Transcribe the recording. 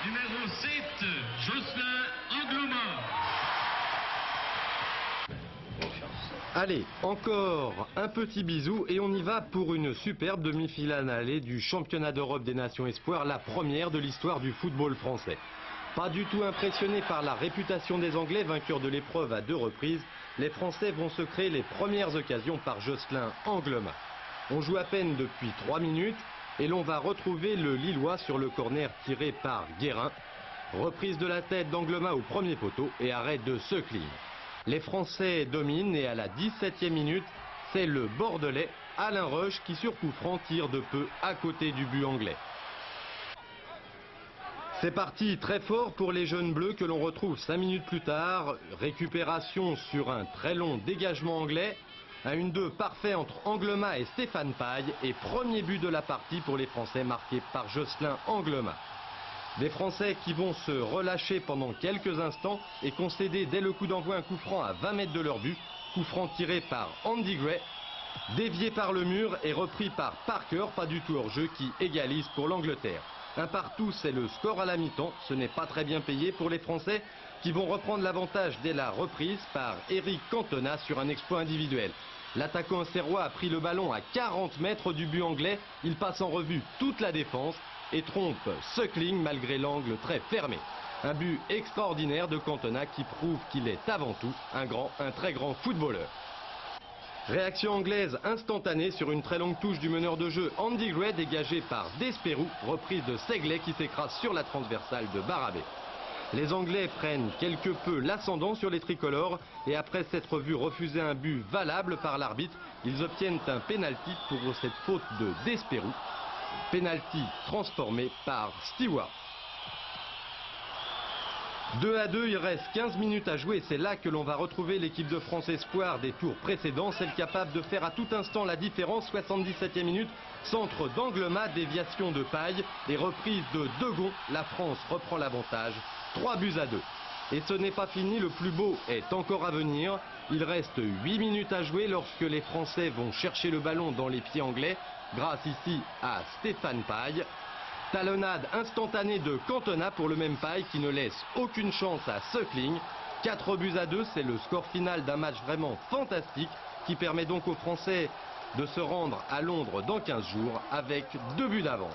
Numéro 7, Jocelyn Angloma. Allez, encore un petit bisou et on y va pour une superbe demi-finale allée du championnat d'Europe des Nations Espoirs, la première de l'histoire du football français. Pas du tout impressionnés par la réputation des Anglais, vainqueurs de l'épreuve à 2 reprises, les Français vont se créer les premières occasions par Jocelyn Angloma. On joue à peine depuis 3 minutes et l'on va retrouver le Lillois sur le corner tiré par Guérin. Reprise de la tête d'Angloma au premier poteau et arrêt de Suckling. Les Français dominent et à la 17e minute, c'est le Bordelais Alain Roche qui sur coup franc tire de peu à côté du but anglais. C'est parti très fort pour les jeunes bleus que l'on retrouve 5 minutes plus tard. Récupération sur un très long dégagement anglais. Un 1-2 parfait entre Angloma et Stéphane Paille. Et premier but de la partie pour les Français marqué par Jocelyn Angloma. Des Français qui vont se relâcher pendant quelques instants et concéder dès le coup d'envoi un coup franc à 20 mètres de leur but. Coup franc tiré par Andy Gray, dévié par le mur et repris par Parker, pas du tout hors jeu, qui égalise pour l'Angleterre. Un partout, c'est le score à la mi-temps. Ce n'est pas très bien payé pour les Français qui vont reprendre l'avantage dès la reprise par Eric Cantona sur un exploit individuel. L'attaquant serrois a pris le ballon à 40 mètres du but anglais. Il passe en revue toute la défense et trompe Suckling malgré l'angle très fermé. Un but extraordinaire de Cantona qui prouve qu'il est avant tout un très grand footballeur. Réaction anglaise instantanée sur une très longue touche du meneur de jeu Andy Gray dégagé par Desperou, reprise de Seglet qui s'écrase sur la transversale de Barabé. Les Anglais prennent quelque peu l'ascendant sur les tricolores et après s'être vu refuser un but valable par l'arbitre, ils obtiennent un pénalty pour cette faute de Desperou. Pénalty transformé par Stewart. 2-2, il reste 15 minutes à jouer. C'est là que l'on va retrouver l'équipe de France Espoir des tours précédents, celle capable de faire à tout instant la différence. 77e minute, centre d'Angloma, déviation de Paille et reprise de Degon. La France reprend l'avantage, 3-2. Et ce n'est pas fini, le plus beau est encore à venir. Il reste 8 minutes à jouer lorsque les Français vont chercher le ballon dans les pieds anglais, grâce ici à Stéphane Paille. Talonnade instantanée de Cantona pour le même Paille qui ne laisse aucune chance à Suckling. 4-2, c'est le score final d'un match vraiment fantastique qui permet donc aux Français de se rendre à Londres dans 15 jours avec 2 buts d'avance.